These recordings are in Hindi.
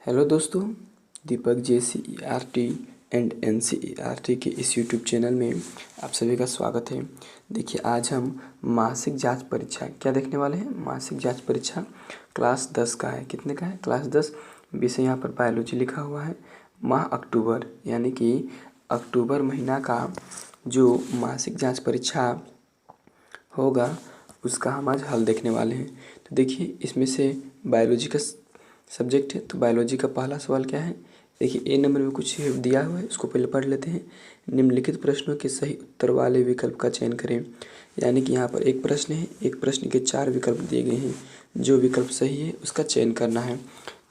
हेलो दोस्तों, दीपक JCERT एंड NCERT के इस यूट्यूब चैनल में आप सभी का स्वागत है। देखिए, आज हम मासिक जांच परीक्षा क्या देखने वाले हैं। मासिक जांच परीक्षा क्लास 10 का है। कितने का है? क्लास 10। विषय यहाँ पर बायोलॉजी लिखा हुआ है। माह अक्टूबर यानी कि अक्टूबर महीना का जो मासिक जाँच परीक्षा होगा उसका हम आज हल देखने वाले हैं। तो देखिए, इसमें से बायोलॉजी का सब्जेक्ट है, तो बायोलॉजी का पहला सवाल क्या है। देखिए, ए नंबर में कुछ दिया हुआ है, उसको पहले पढ़ लेते हैं। निम्नलिखित प्रश्नों के सही उत्तर वाले विकल्प का चयन करें। यानी कि यहाँ पर एक प्रश्न है, एक प्रश्न के 4 विकल्प दिए गए हैं। जो विकल्प सही है उसका चयन करना है।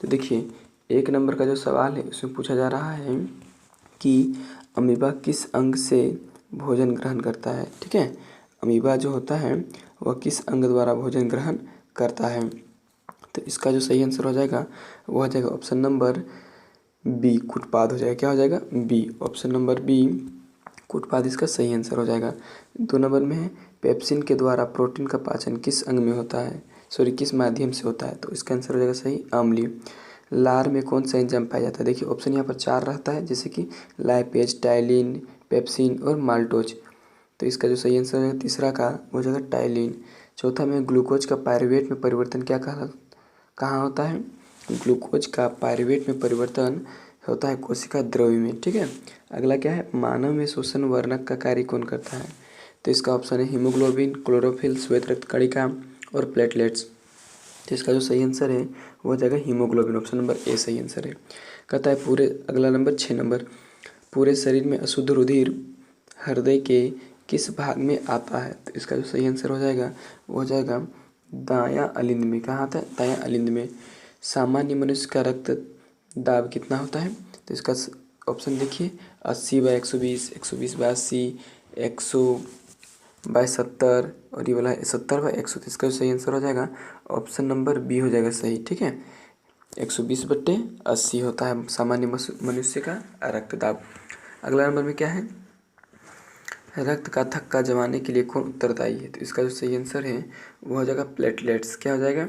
तो देखिए, एक नंबर का जो सवाल है उसमें पूछा जा रहा है कि अमीबा किस अंग से भोजन ग्रहण करता है। ठीक है, अमीबा जो होता है वह किस अंग द्वारा भोजन ग्रहण करता है। तो इसका जो सही आंसर हो जाएगा वो हो जाएगा ऑप्शन नंबर बी, कुटपाद हो जाएगा। क्या हो जाएगा? बी। ऑप्शन नंबर बी, कुटपाद इसका सही आंसर हो जाएगा। 2 नंबर में है पेप्सिन के द्वारा प्रोटीन का पाचन किस अंग में होता है, किस माध्यम से होता है। तो इसका आंसर हो जाएगा सही, अम्लीय। लार में कौन सा एंजाइम पाया जाता है। देखिए, ऑप्शन यहाँ पर 4 रहता है, जैसे कि लाइपेज, टाइलिन, पेप्सिन और माल्टोज। तो इसका जो सही आंसर है तीसरा का हो जाएगा टाइलिन। चौथा में ग्लूकोज का पायरुवेट में परिवर्तन कहाँ होता है। ग्लूकोज का पायरुवेट में परिवर्तन होता है कोशिका द्रव्य में। ठीक है, अगला क्या है, मानव में शोषण वर्णक का कार्य कौन करता है। तो इसका ऑप्शन है हीमोग्लोबिन, क्लोरोफिल, श्वेत रक्त कणिका और प्लेटलेट्स। तो इसका जो सही आंसर है वो हो जाएगा हीमोग्लोबिन। ऑप्शन नंबर ए सही आंसर है। कहता है पूरे, अगला नंबर 6 नंबर, पूरे शरीर में अशुद्ध रुधिर हृदय के किस भाग में आता है। तो इसका जो सही आंसर हो जाएगा वो हो जाएगा दायां अलिंद में। कहाँ आता है? दायां अलिंद में। सामान्य मनुष्य का रक्त दाब कितना होता है। तो इसका ऑप्शन देखिए, 80/120, 120/80, 100/70 और ये वाला है 70/100। तो इसका जो सही आंसर हो जाएगा ऑप्शन नंबर बी हो जाएगा सही। ठीक है, 120/80 होता है सामान्य मनुष्य का रक्तदाब। अगला नंबर में क्या है, रक्त का थक्का जमाने के लिए कौन उत्तरदायी है। तो इसका जो सही आंसर है वो हो जाएगा प्लेटलेट्स। क्या हो जाएगा?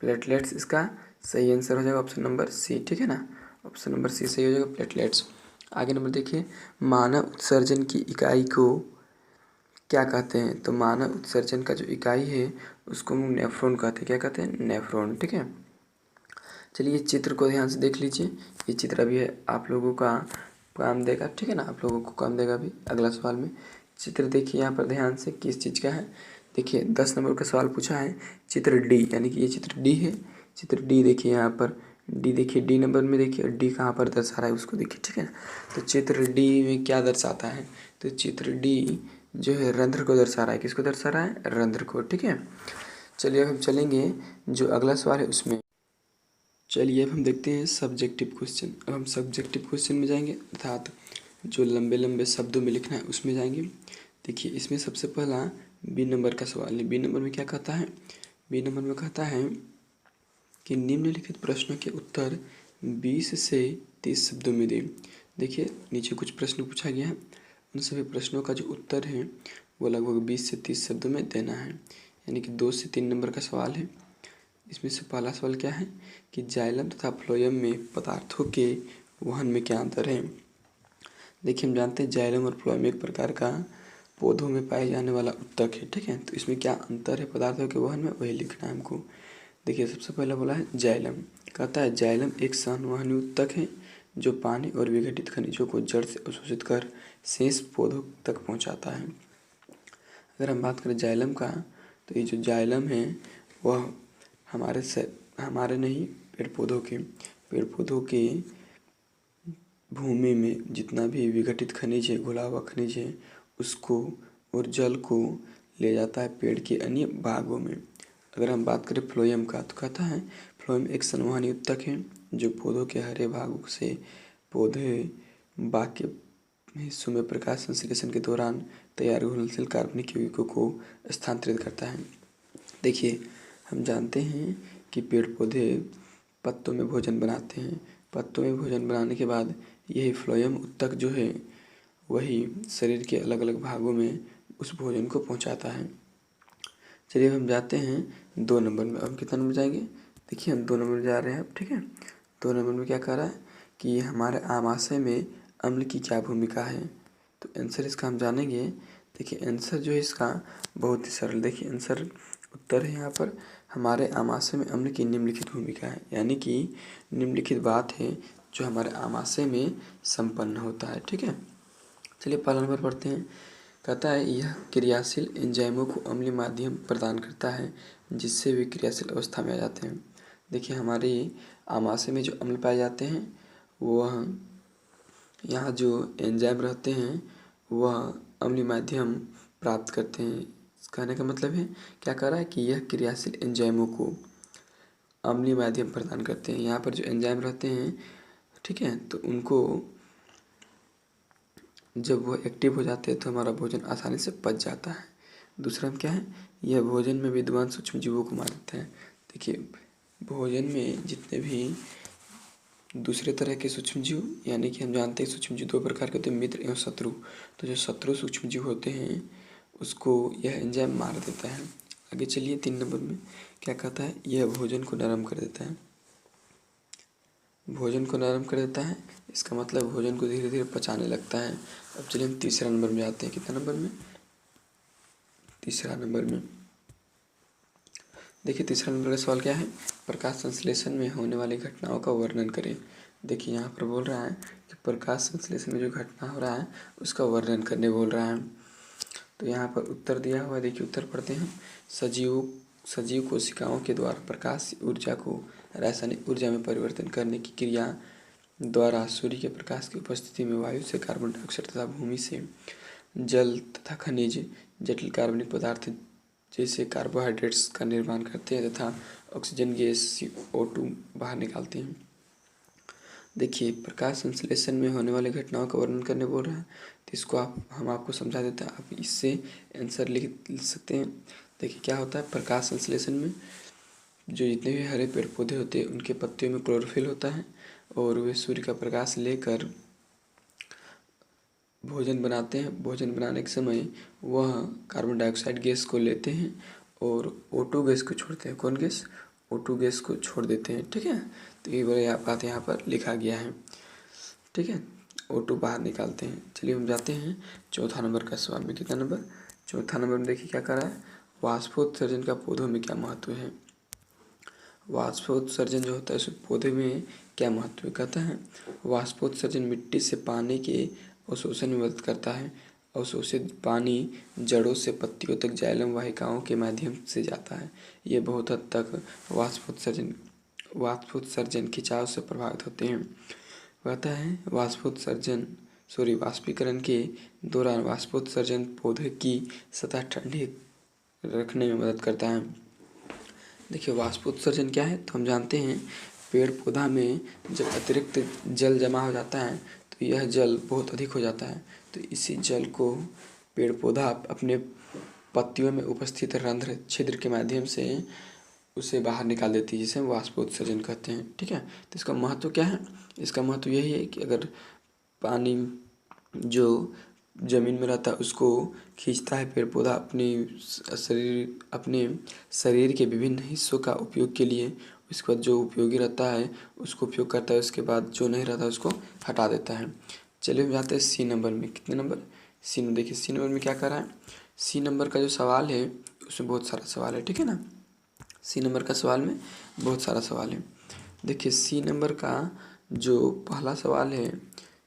प्लेटलेट्स इसका सही आंसर हो जाएगा ऑप्शन नंबर सी। ठीक है ना, ऑप्शन नंबर सी सही हो जाएगा, प्लेटलेट्स। आगे नंबर देखिए, मानव उत्सर्जन की इकाई को क्या कहते हैं। तो मानव उत्सर्जन का जो इकाई है उसको हम नेफ्रॉन कहते हैं। क्या कहते हैं? नेफ्रॉन। ठीक है, चलिए चित्र को ध्यान से देख लीजिए। ये चित्र अभी है आप लोगों का काम देगा। ठीक है ना, आप लोगों को काम देगा अभी अगला सवाल में। चित्र देखिए यहाँ पर ध्यान से, किस चीज़ का है। देखिए 10 नंबर का सवाल पूछा है, चित्र डी, यानी कि ये चित्र डी है। चित्र डी देखिए यहाँ पर, डी देखिए, डी नंबर में देखिए डी कहाँ पर दर्शा रहा है उसको देखिए। ठीक है, तो चित्र डी में क्या दर्शाता है। तो चित्र डी जो है रंध्र को दर्शा रहा है। किसको दर्शा रहा है? रंध्र को। ठीक है, चलिए अब हम चलेंगे जो अगला सवाल है उसमें। चलिए अब हम देखते हैं सब्जेक्टिव क्वेश्चन। अब हम सब्जेक्टिव क्वेश्चन में जाएंगे, अर्थात जो लंबे लंबे शब्दों में लिखना है उसमें जाएंगे। देखिए, इसमें सबसे पहला बी नंबर का सवाल है। बी नंबर में क्या कहता है? बी नंबर में कहता है कि निम्नलिखित प्रश्नों के उत्तर 20 से 30 शब्दों में दें। देखिए, नीचे कुछ प्रश्न पूछा गया है, उन सभी प्रश्नों का जो उत्तर है वो लगभग 20 से 30 शब्दों में देना है, यानी कि 2 से 3 नंबर का सवाल है। इसमें से पहला सवाल क्या है कि जाइलम तथा फ्लोएम में पदार्थों के वहन में क्या अंतर है। देखिए, हम जानते हैं जाइलम और फ्लोएम एक प्रकार का पौधों में पाए जाने वाला उत्तक है। ठीक है, तो इसमें क्या अंतर है पदार्थों के वहन में, वही लिखना है हमको। देखिए, सबसे पहले बोला है जाइलम, कहता है जाइलम एक संवहनी उत्तक है जो पानी और विघटित खनिजों को जड़ से अवशोषित कर शेष पौधों तक पहुंचाता है। अगर हम बात करें जाइलम का, तो ये जो जाइलम है वह हमारे नहीं, पेड़ पौधों के भूमि में जितना भी विघटित खनिज है, घुला हुआ खनिज है, उसको और जल को ले जाता है पेड़ के अन्य भागों में। अगर हम बात करें फ्लोएम का, तो कहता है फ्लोएम एक संवहनी उत्तक है जो पौधों के हरे भागों से पौधे बाकी हिस्सों में प्रकाश संश्लेषण के दौरान तैयार घुलनशील कार्बनिक यौगिकों को स्थानांतरित करता है। देखिए, हम जानते हैं कि पेड़ पौधे पत्तों में भोजन बनाते हैं। पत्तों में भोजन बनाने के बाद यही फ्लोएम उत्तक जो है वही शरीर के अलग अलग भागों में उस भोजन को पहुंचाता है। चलिए हम जाते हैं 2 नंबर में। अब कितना नंबर जाएंगे? देखिए, हम 2 नंबर जा रहे हैं अब। ठीक है, 2 नंबर में क्या कह रहा है कि हमारे आमाशय में अम्ल की क्या भूमिका है। तो आंसर इसका हम जानेंगे। देखिए आंसर जो है इसका बहुत ही सरल, देखिए आंसर उत्तर है यहाँ पर हमारे आमाशय में अम्ल की निम्नलिखित भूमिका है, यानी कि निम्नलिखित बात है जो हमारे आमाशय में संपन्न होता है। ठीक है, चलिए पहला नंबर पढ़ते हैं। कहता है यह क्रियाशील एंजाइमों को अम्लीय माध्यम प्रदान करता है जिससे वे क्रियाशील अवस्था में आ जाते हैं। देखिए हमारे आमाशय में जो अम्ल पाए जाते हैं वह यहाँ जो एंजाइम रहते हैं वह अम्लीय माध्यम प्राप्त करते हैं। कहने का मतलब है क्या कह रहा है कि यह क्रियाशील एंजाइमों को अम्लीय माध्यम प्रदान करते हैं। यहाँ पर जो एंजाइम रहते हैं, ठीक है, तो उनको जब वो एक्टिव हो जाते हैं तो हमारा भोजन आसानी से पच जाता है। दूसरा क्या है, यह भोजन में विद्यमान सूक्ष्म जीवों को मार देता है। देखिए भोजन में जितने भी दूसरे तरह के सूक्ष्म जीव, यानी कि हम जानते हैं सूक्ष्म जीव 2 प्रकार के होते हैं, मित्र एवं शत्रु। तो जो शत्रु सूक्ष्म जीव होते हैं उसको यह एंजाइम मार देता है। आगे चलिए 3 नंबर में क्या कहता है, यह भोजन को नरम कर देता है। भोजन को नरम कर देता है, इसका मतलब भोजन को धीरे धीरे पचाने लगता है। अब चलिए हम तीसरा नंबर में आते हैं। कितना नंबर में, तीसरा नंबर में देखिए तीसरा नंबर का सवाल क्या है, प्रकाश संश्लेषण में होने वाली घटनाओं का वर्णन करें। देखिए यहाँ पर बोल रहा है कि प्रकाश संश्लेषण में जो घटना हो रहा है उसका वर्णन करने बोल रहा है। तो यहाँ पर उत्तर दिया हुआ है, देखिए उत्तर पढ़ते हैं। सजीव कोशिकाओं के द्वारा प्रकाश ऊर्जा को रासायनिक ऊर्जा में परिवर्तन करने की क्रिया द्वारा सूर्य के प्रकाश की उपस्थिति में वायु से कार्बन डाइऑक्साइड तथा भूमि से जल तथा खनिज जटिल कार्बनिक पदार्थ जैसे कार्बोहाइड्रेट्स का निर्माण करते हैं तथा ऑक्सीजन गैस CO2 बाहर निकालते हैं। देखिए प्रकाश संश्लेषण में होने वाली घटनाओं का वर्णन करने बोल रहा है, तो इसको हम आपको समझा देते हैं, आप इससे आंसर लिख सकते हैं। देखिए क्या होता है, प्रकाश संश्लेषण में जो जितने भी हरे पेड़ पौधे होते हैं उनके पत्तियों में क्लोरोफिल होता है और वे सूर्य का प्रकाश लेकर भोजन बनाते हैं। भोजन बनाने के समय वह कार्बन डाइऑक्साइड गैस को लेते हैं और O2 गैस को छोड़ते हैं। कौन गैस, O2 गैस को छोड़ देते हैं। ठीक है, तो ये बड़े बात यहाँ पर लिखा गया है। ठीक है, O2 बाहर निकालते हैं। चलिए हम जाते हैं चौथा नंबर का सवाल में। कितना नंबर, चौथा नंबर में देखिए क्या कर रहा है, वाष्पोत्सर्जन का पौधों में क्या महत्व है। वाष्पोत्सर्जन जो होता है उस पौधे में क्या महत्व है। कहता है वाष्पोत्सर्जन मिट्टी से पानी के अवशोषण में मदद करता है। अवशोषित पानी जड़ों से पत्तियों तक जाइलम वाहिकाओं के माध्यम से जाता है। ये बहुत हद तक वाष्पोत्सर्जन खिंचाव से प्रभावित होते हैं। कहता है वाष्पीकरण के दौरान वाष्पोत्सर्जन पौधे की सतह ठंडी रखने में मदद करता है। देखिए वाष्पोत्सर्जन क्या है, तो हम जानते हैं पेड़ पौधा में जब अतिरिक्त जल जमा हो जाता है तो यह जल बहुत अधिक हो जाता है, तो इसी जल को पेड़ पौधा अपने पत्तियों में उपस्थित रंध्र छिद्र के माध्यम से उसे बाहर निकाल देती है, जिसे हम वाष्पोत्सर्जन कहते हैं। ठीक है, तो इसका महत्व क्या है, इसका महत्व यही है कि अगर पानी जो ज़मीन में रहता है उसको खींचता है पेड़ पौधा अपने शरीर के विभिन्न हिस्सों का उपयोग के लिए, उसके बाद जो उपयोगी रहता है उसको उपयोग करता है, उसके बाद जो नहीं रहता है उसको हटा देता है। चलिए हम जाते हैं सी नंबर में। कितने नंबर, सी नंबर। देखिए सी नंबर में क्या कर रहा है, सी नंबर का जो सवाल है उसमें बहुत सारा सवाल है। ठीक है ना, सी नंबर का सवाल में बहुत सारा सवाल है। देखिए सी नंबर का जो पहला सवाल है,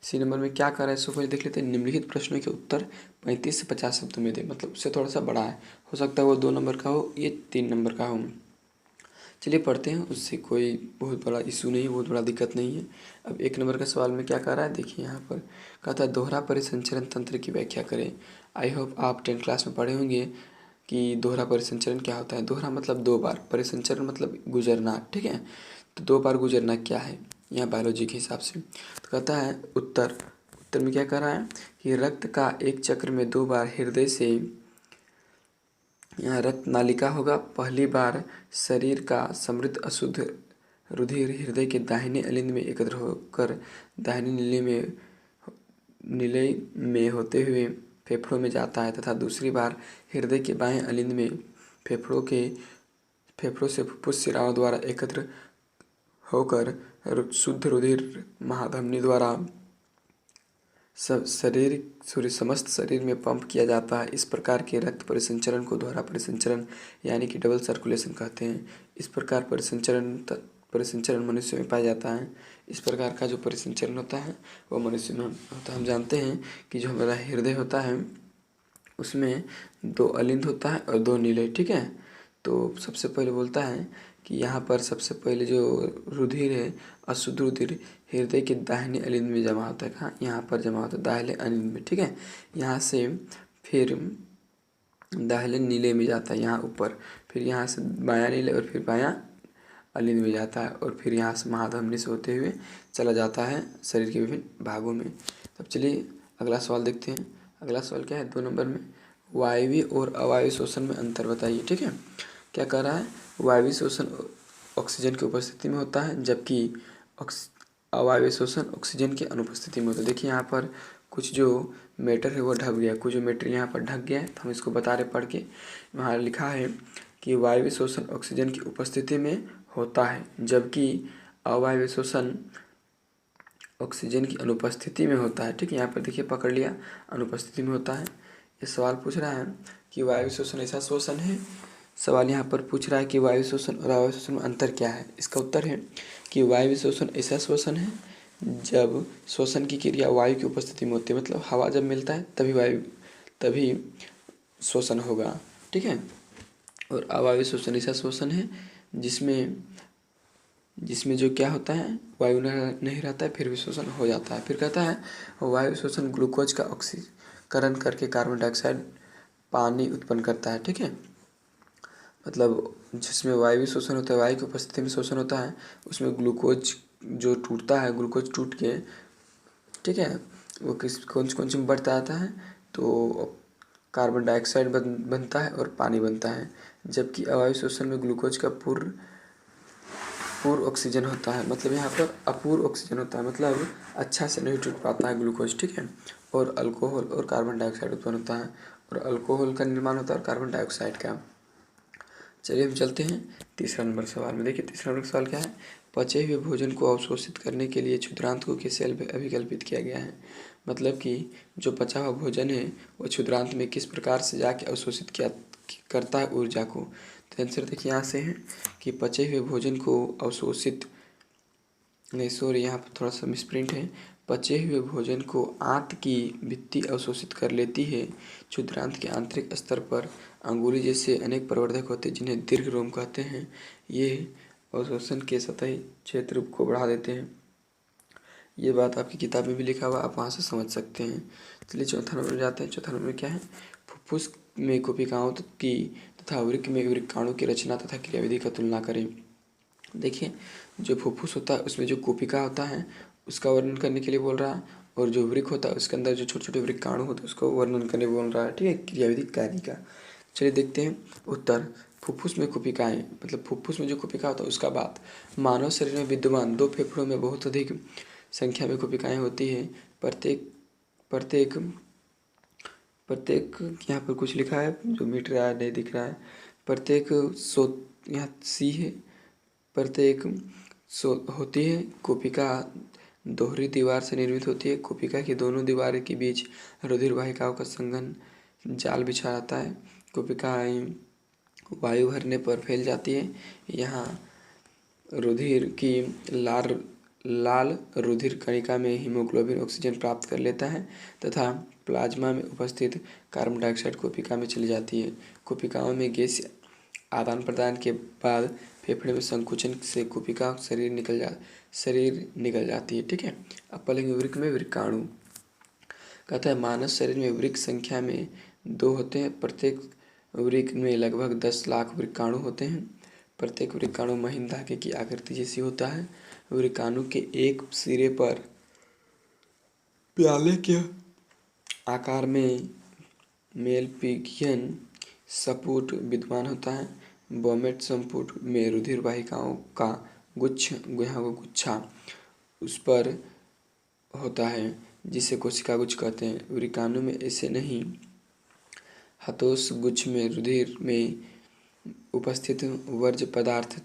सी नंबर में क्या कर रहा है इसको पहले देख लेते हैं। निम्नलिखित प्रश्नों के उत्तर 35 से 50 शब्दों में दे, मतलब उससे थोड़ा सा बड़ा है, हो सकता है वो 2 नंबर का हो, ये 3 नंबर का हो। चलिए पढ़ते हैं, उससे कोई बहुत बड़ा इशू नहीं है, बहुत बड़ा दिक्कत नहीं है। अब 1 नंबर का सवाल में क्या कर रहा है, देखिए यहाँ पर कहता है दोहरा परिसंचरण तंत्र की व्याख्या करें। आई होप आप 10th क्लास में पढ़े होंगे कि दोहरा परिसंचरण क्या होता है। दोहरा मतलब 2 बार, परिसंचरण मतलब गुजरना। ठीक है, तो 2 बार गुजरना क्या है यहाँ बायोलॉजी के हिसाब से, तो कहता है उत्तर में क्या कर रहा है कि रक्त का एक चक्र में 2 बार हृदय से, यहाँ रक्त नालिका होगा, पहली बार शरीर का समृद्ध अशुद्ध रुधिर हृदय के दाहिने अलिंद में एकत्र होकर दाहिने नीले में होते हुए फेफड़ों में जाता है तथा दूसरी बार हृदय के बाएं अलिंद में फेफड़ों से फुफ्फुस शिराओं द्वारा एकत्र होकर शुद्ध रुधिर महाधमनी द्वारा समस्त शरीर में पंप किया जाता है। इस प्रकार के रक्त परिसंचरण को दोहरा परिसंचरण यानी कि डबल सर्कुलेशन कहते हैं। इस प्रकार परिसंचरण मनुष्य में पाया जाता है। इस प्रकार का जो परिसंचरण होता है वो मनुष्य में होता है। हम जानते हैं कि जो हमारा हृदय होता है उसमें 2 अलिंद होता है और 2 नीले, ठीक है। तो सबसे पहले बोलता है कि यहाँ पर सबसे पहले जो रुधिर है, अशुद्ध रुधिर हृदय के दाहिने अलिंद में जमा होता है। कहाँ? यहाँ पर जमा होता है दाहिने अलिंद में, ठीक है। यहाँ से फिर दाहिने नीले में जाता है, यहाँ ऊपर, फिर यहाँ से बायां नीले और फिर बायां अलिंद में जाता है और फिर यहाँ से महाधमनी से होते हुए चला जाता है शरीर के विभिन्न भागों में। तब चलिए अगला सवाल देखते हैं। अगला सवाल क्या है 2 नंबर में, वायवीय और अवायवीय श्वसन में अंतर बताइए, ठीक है। क्या कह रहा है? वायवीय श्वसन ऑक्सीजन की उपस्थिति में होता है जबकि अवायवीय श्वसन ऑक्सीजन की अनुपस्थिति में होता है। देखिए यहाँ पर कुछ जो मैटर है वो ढक गया, कुछ जो मैटर यहाँ पर ढक गया है, तो हम इसको बता रहे पढ़ के। वहाँ लिखा है कि वायवीय श्वसन ऑक्सीजन की उपस्थिति में होता है जबकि अवायवीय श्वसन ऑक्सीजन की अनुपस्थिति में होता है, ठीक है। यहाँ पर देखिए पकड़ लिया, अनुपस्थिति में होता है। ये सवाल पूछ रहा है कि वायु श्वसन ऐसा श्वसन है। सवाल यहाँ पर पूछ रहा है कि वायु श्वसन और अवायवीय श्वसन में अंतर क्या है। इसका उत्तर है कि वायु श्वसन ऐसा श्वसन है जब श्वसन की क्रिया वायु की उपस्थिति में होती है, मतलब हवा जब मिलता है तभी श्वसन होगा, ठीक है। और अवायवीय श्वसन ऐसा श्वसन है जिसमें जो क्या होता है, वायु नहीं रहता है फिर भी श्वसन हो जाता है। फिर कहता है वायु श्वसन ग्लूकोज का ऑक्सीकरण करके कार्बन डाइऑक्साइड पानी उत्पन्न करता है, ठीक है। मतलब जिसमें वायु श्वसन होता है, वायु की उपस्थिति में श्वसन होता है, उसमें ग्लूकोज जो टूटता है, ग्लूकोज टूट के, ठीक है, वो कौन सी में बढ़ता आता है, तो कार्बन डाइऑक्साइड बनता है और पानी बनता है। जबकि अवायु श्वसन में ग्लूकोज का पूर्ण ऑक्सीजन होता है, मतलब यहाँ पर अपूर्ण ऑक्सीजन होता है, मतलब अच्छा से नहीं टूट पाता है ग्लूकोज, ठीक है। और अल्कोहल और कार्बन डाइऑक्साइड उत्पन्न होता है, और अल्कोहल का निर्माण होता है और कार्बन डाइऑक्साइड का। चलिए हम चलते हैं 3 नंबर सवाल में। देखिए 3 नंबर सवाल क्या है, पचे हुए भोजन को अवशोषित करने के लिए क्षुद्रांतकों के सेल में अभिकल्पित किया गया है। मतलब कि जो पचा हुआ भोजन है वो क्षुद्रांत में किस प्रकार से जाके अवशोषित करता है ऊर्जा को। तो आंसर देखिए यहाँ से है कि पचे हुए भोजन को अवशोषित, नहीं सॉरी यहाँ पर थोड़ा सा मिसप्रिंट है, पचे हुए भोजन को आंत की भित्ति अवशोषित कर लेती है। क्षुद्रांत के आंतरिक स्तर पर अंगुली जैसे अनेक प्रवर्धक होते हैं जिन्हें दीर्घ रोम कहते हैं। ये अवशोषण के सतही क्षेत्र को बढ़ा देते हैं। ये बात आपकी किताब में भी लिखा हुआ, आप वहाँ से समझ सकते हैं। चलिए 4 नंबर में जाते हैं। 4 नंबर में क्या है, फुफ्फुस में कोशिकाओं की तथा वृक्क में वृक्काणु की रचना तथा क्रियाविधि का तुलना करें। देखिए जो फुफ्फुस होता है उसमें जो कोशिका होता है उसका वर्णन करने के लिए बोल रहा है, और जो वृक्क होता है उसके अंदर जो छोटे छोटे वृक्काणु होते हैं उसको वर्णन करने बोल रहा है, ठीक है, क्रियाविधि कार्य का। चलिए देखते हैं उत्तर। फुफ्फुस में कोशिकाएं, मतलब फुफ्फुस में जो कोशिका होता है उसका बात। मानव शरीर में विद्यमान 2 फेफड़ों में बहुत अधिक संख्या में कोशिकाएं होती है। प्रत्येक यहाँ पर कुछ लिखा है जो मिट रहा है, नहीं दिख रहा है। यहाँ सी है, प्रत्येक होती है। कोशिका दोहरी दीवार से निर्मित होती है। कोशिका की दोनों दीवारों के बीच रुधिर वाहिकाओं का संघन जाल बिछा रहता है। कोशिकाएं वायु भरने पर फैल जाती है। यहाँ रुधिर की लाल रुधिर कणिका में हीमोग्लोबिन ऑक्सीजन प्राप्त कर लेता है तथा प्लाज्मा में उपस्थित कार्बन डाइऑक्साइड कोशिका में चली जाती है। कोशिकाओं में गैस आदान प्रदान के बाद फेफड़े में संकुचन से कोशिका शरीर निकल जाती है, ठीक है। अब पढ़ेंगे वृक्क में वृक्काणु। कहता है मानव शरीर में वृक्क संख्या में 2 होते हैं। प्रत्येक वृक्क में लगभग 10 लाख वृक्काणु होते हैं। प्रत्येक वृक्काणु महीन धागे की आकृति जैसी होता है। वृक्काणु के एक सिरे पर प्याले के आकार में मेलपिगियन सपुट विद्यमान होता है। बोमेट संपुट में रुधिर वाहिकाओं का गुच्छा उस पर होता है जिसे कोशिका गुच्छ कहते हैं। वृक्काणु में ऐसे नहीं। हतोष गुच्छ में रुधिर में उपस्थित वर्ज्य पदार्थ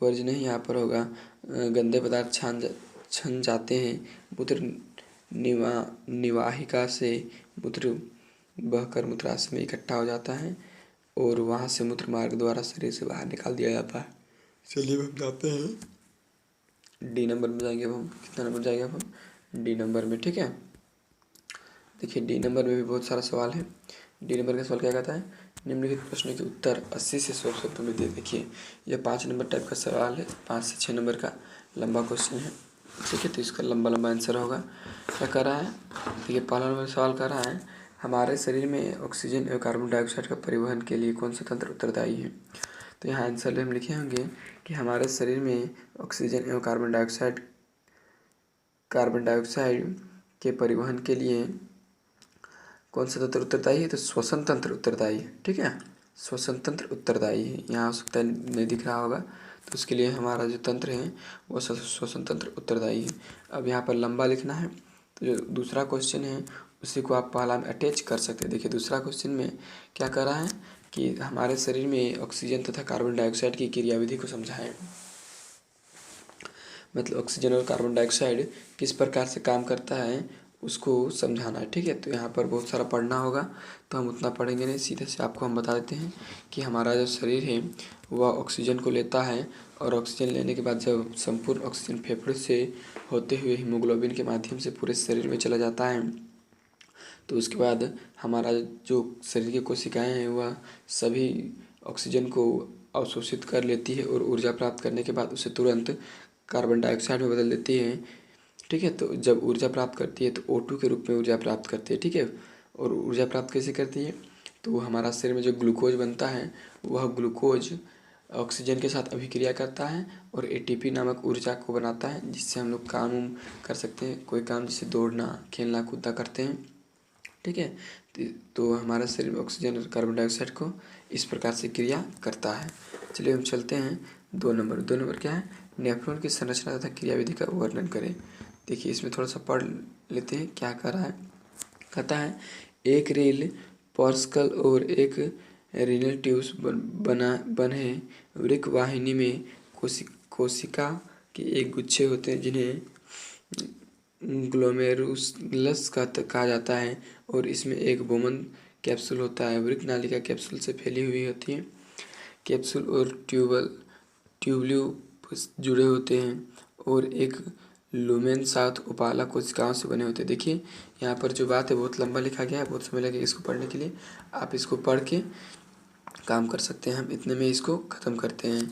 वर्ज नहीं, यहाँ पर होगा गंदे पदार्थ छन जाते हैं, मूत्र निवाहिका से मूत्र बहकर मूत्राशय में इकट्ठा हो जाता है और वहाँ से मूत्र मार्ग द्वारा शरीर से बाहर निकाल दिया जाता है। चलिए हम जाते हैं डी नंबर में जाएंगे। अब हम कितना नंबर जाएंगे? अब हम डी नंबर में। ठीक है, देखिए डी नंबर में भी बहुत सारा सवाल है। डी नंबर का सवाल क्या कहता है? निम्नलिखित प्रश्नों के उत्तर 80 से 100 शब्दों में दे। देखिए यह 5 नंबर टाइप का सवाल है, 5 से 6 नंबर का लंबा क्वेश्चन है। ठीक है, तो इसका लंबा लंबा आंसर होगा। क्या कर रहा है? देखिए पहला नंबर सवाल कर रहा है, हमारे शरीर में ऑक्सीजन एवं कार्बन डाइऑक्साइड का परिवहन के लिए कौन सा तंत्र उत्तरदायी है? तो यहाँ आंसर हम लिखे होंगे कि हमारे शरीर में ऑक्सीजन एवं कार्बन डाइऑक्साइड के परिवहन के लिए कौन सा तंत्र उत्तरदायी है? तो श्वसन तंत्र उत्तरदायी है। ठीक है, श्वसन तंत्र उत्तरदायी है। यहाँ हो सकता है नहीं दिख रहा होगा, तो उसके लिए हमारा जो तंत्र है वो श्वसन तंत्र उत्तरदायी है। अब यहाँ पर लंबा लिखना है, तो जो दूसरा क्वेश्चन है उसी को आप पहला में अटैच कर सकते हैं। देखिए दूसरा क्वेश्चन में क्या कर रहा है कि हमारे शरीर में ऑक्सीजन तथा कार्बन डाइऑक्साइड की क्रियाविधि को समझाएं। मतलब ऑक्सीजन और कार्बन डाइऑक्साइड किस प्रकार से काम करता है उसको समझाना है। ठीक है, तो यहाँ पर बहुत सारा पढ़ना होगा, तो हम उतना पढ़ेंगे नहीं, सीधे से आपको हम बता देते हैं कि हमारा जो शरीर है वह ऑक्सीजन को लेता है और ऑक्सीजन लेने के बाद जब संपूर्ण ऑक्सीजन फेफड़े से होते हुए हीमोग्लोबिन के माध्यम से पूरे शरीर में चला जाता है, तो उसके बाद हमारा जो शरीर की कोशिकाएँ हैं वह सभी ऑक्सीजन को अवशोषित कर लेती है और ऊर्जा प्राप्त करने के बाद उसे तुरंत कार्बन डाइऑक्साइड में बदल देती है। ठीक है, तो जब ऊर्जा प्राप्त करती है तो O2 के रूप में ऊर्जा प्राप्त करती है। ठीक है, और ऊर्जा प्राप्त कैसे करती है? तो हमारा शरीर में जो ग्लूकोज बनता है वह ग्लूकोज ऑक्सीजन के साथ अभिक्रिया करता है और ATP नामक ऊर्जा को बनाता है, जिससे हम लोग काम कर सकते हैं, कोई काम जैसे दौड़ना, खेलना कूदना करते हैं। ठीक है, तो हमारा शरीर में ऑक्सीजन और कार्बन डाइऑक्साइड को इस प्रकार से क्रिया करता है। चलिए हम चलते हैं 2 नंबर। 2 नंबर क्या है? नेफ्रॉन की संरचना तथा क्रियाविधि का वर्णन करें। देखिए इसमें थोड़ा सा पढ़ लेते हैं क्या कर रहा है। कहता है एक रेल पर्सकल और एक रीनल ट्यूब्स बने वृक्क वाहिनी में कोशिका के एक गुच्छे होते हैं जिन्हें ग्लोमेरुलस कहा जाता है और इसमें एक बोमन कैप्सूल होता है। वृक्क नालिका कैप्सूल से फैली हुई होती है। कैप्सूल और ट्यूब्यू जुड़े होते हैं और एक लुमेन साथ उपाला कोशिकाओं से बने होते हैं। देखिए यहाँ पर जो बात है बहुत लंबा लिखा गया है, बहुत समय लगेगा इसको पढ़ने के लिए। आप इसको पढ़ के काम कर सकते हैं। हम इतने में इसको ख़त्म करते हैं।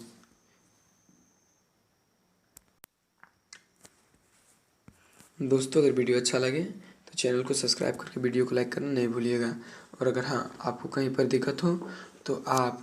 दोस्तों अगर वीडियो अच्छा लगे तो चैनल को सब्सक्राइब करके वीडियो को लाइक करना नहीं भूलिएगा। और अगर हाँ आपको कहीं पर दिक्कत हो तो आप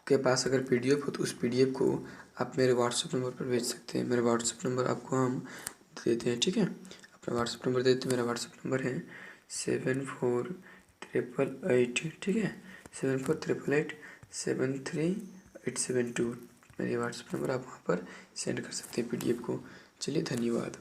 के पास अगर PDF हो तो उस PDF को आप मेरे व्हाट्सएप नंबर पर भेज सकते हैं। मेरा व्हाट्सएप नंबर आपको हम दे देते हैं। ठीक है, अपना व्हाट्सएप नंबर दे देते हैं। मेरा व्हाट्सएप नंबर है 748888। ठीक है, 7488873872। मेरे व्हाट्सएप नंबर आप वहाँ पर सेंड कर सकते हैं PDF को। चलिए धन्यवाद।